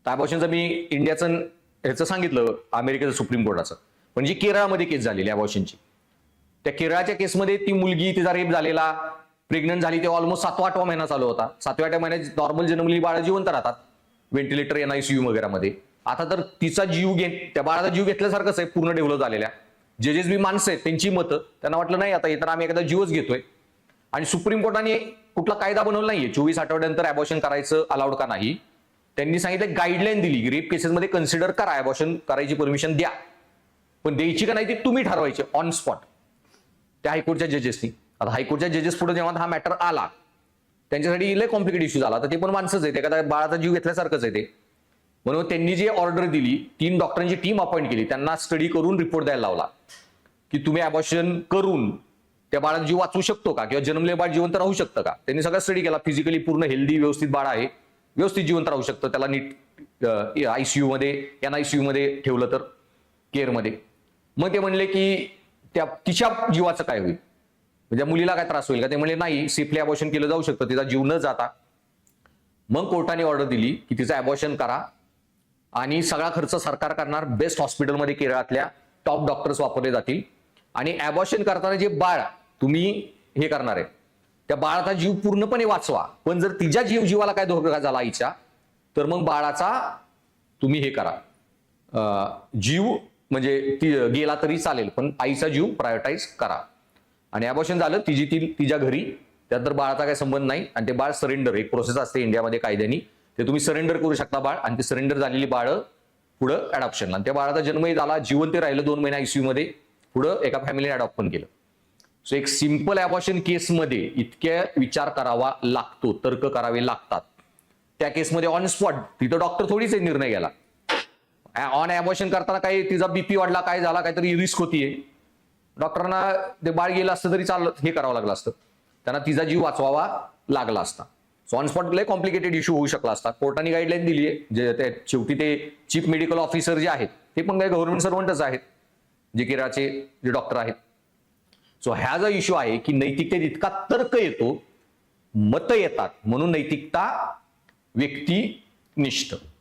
तर अबॉर्शनचं मी इंडियाचं ह्याचं सांगितलं, अमेरिकेचं सुप्रीम कोर्टाचं. पण जी केरळमध्ये केस झालेली अबॉर्शनची, त्या केरळच्या केसमध्ये ती मुलगी, तिचा रेप झालेला, प्रेग्नंट झाली तेव्हा ऑलमोस्ट 7वा-8वा महिना चालू होता. 7व्या महिन्यात नॉर्मल जन्मलेली बाळ जिवंत राहतात व्हेंटिलेटर, NICU वगैरे मध्ये. आता तर तिचा जीव त्या बाळाचा जीव घेतल्यासारखंच आहे, पूर्ण डेव्हलप झालेल्या. जजेस बी माणसं आहेत, त्यांची मतं, त्यांना वाटलं नाही आता इतर आम्ही एखादा जीवच घेतोय. आणि सुप्रीम कोर्टाने कुठला कायदा बनवला नाहीये 24 आठवड्यानंतर अबॉर्शन करायचं अलाउड का नाही. त्यांनी सांगितलं, गाईडलाईन दिली, रेप केसेसमध्ये कन्सिडर करा, अबॉर्शन करायची परमिशन द्या, पण द्यायची का नाही ते तुम्ही ठरवायचे ऑन स्पॉट, त्या हायकोर्टच्या जजेसनी. आता हायकोर्टच्या जजेस पुढे जेव्हा हा मॅटर आला, त्यांच्यासाठी लय कॉम्प्लिकेट इश्यू झाला. तर ते पण माणसंच आहेत, एखाद्या बाळाचा जीव घेतल्यासारखंच आहे ते. म्हणून त्यांनी जी ऑर्डर दिली, 3 डॉक्टरांची टीम अपॉइंट केली, त्यांना स्टडी करून रिपोर्ट द्यायला लावला की तुम्ही अबॉर्शन करून त्या बाळाचा जीव वाचवू शकतो का, किंवा जन्मले बाळ जिवंत राहू शकतं का. त्यांनी सगळा स्टडी केला, फिजिकली पूर्ण हेल्दी व्यवस्थित बाळ आहे, व्यवस्थित जिवंत राहू शकतं, त्याला नीट ICU मध्ये NICU मध्ये ठेवलं तर, केअरमध्ये. मग ते म्हणले की तिच्या जीवाचं काय होईल, म्हणजे मुलीला काय त्रास होईल का. ते म्हणले नाही, सेफली अबॉर्शन केलं जाऊ शकतं, तिचा जीव न जाता. मग कोर्टाने ऑर्डर दिली की तिचं अबॉर्शन करा आणि सगळा खर्च सरकार करणार. बेस्ट हॉस्पिटलमध्ये केरळातल्या टॉप डॉक्टर्स वापरले जातील. आणि अबॉर्शन करताना जे बाळ तुम्ही हे करणार आहे, त्या बाळाचा जीव पूर्णपणे वाचवा. पण जर तिच्या जीवाला काय धोका झाला आईच्या, तर मग बाळाचा तुम्ही हे करा, जीव म्हणजे ती गेला तरी चालेल, पण आईचा जीव प्रायोरिटाईज करा. आणि अबॉर्शन झालं तिच्या घरी, त्यात तर बाळाचा काही संबंध नाही. आणि ते बाळ सरेंडर, एक प्रोसेस असते इंडियामध्ये कायद्यानी, ते तुम्ही सरेंडर करू शकता बाळ. आणि ते सरेंडर झालेली बाळं पुढं अडॉप्शनला, आणि त्या बाळाचा जन्मही झाला, जिवंत राहिलं 2 महिने ICU मध्ये, पुढं एका फॅमिलीने अडॉप्ट पण केलं. सो एक सिंपल अबॉर्शन केसमध्ये इतक्या विचार करावा लागतो, तर्क करावे लागतात. त्या केसमध्ये ऑन स्पॉट, तिथं डॉक्टर थोडीच निर्णय घ्यायला. ऑन अबॉर्शन करताना काही तिचा BP वाढला, काय झाला, काहीतरी रिस्क होतीये, डॉक्टरांना ते बाळ गेलं असतं तरी हे करावं लागलं असतं, त्यांना तिचा जीव वाचवावा लागला असता. सो ऑन स्पॉट लय कॉम्प्लिकेटेड इश्यू होऊ शकला असता. कोर्टाने गाईडलाईन दिली आहे, जे शेवटी ते चीफ मेडिकल ऑफिसर जे आहेत ते पण काही गव्हर्नमेंट सर्वंटच आहेत, जे केरळचे जे डॉक्टर आहेत. सो ह्या जो इश्यू आहे की नैतिकतेत इतका तर्क येतो, मतं येतात, म्हणून नैतिकता व्यक्तिनिष्ठ.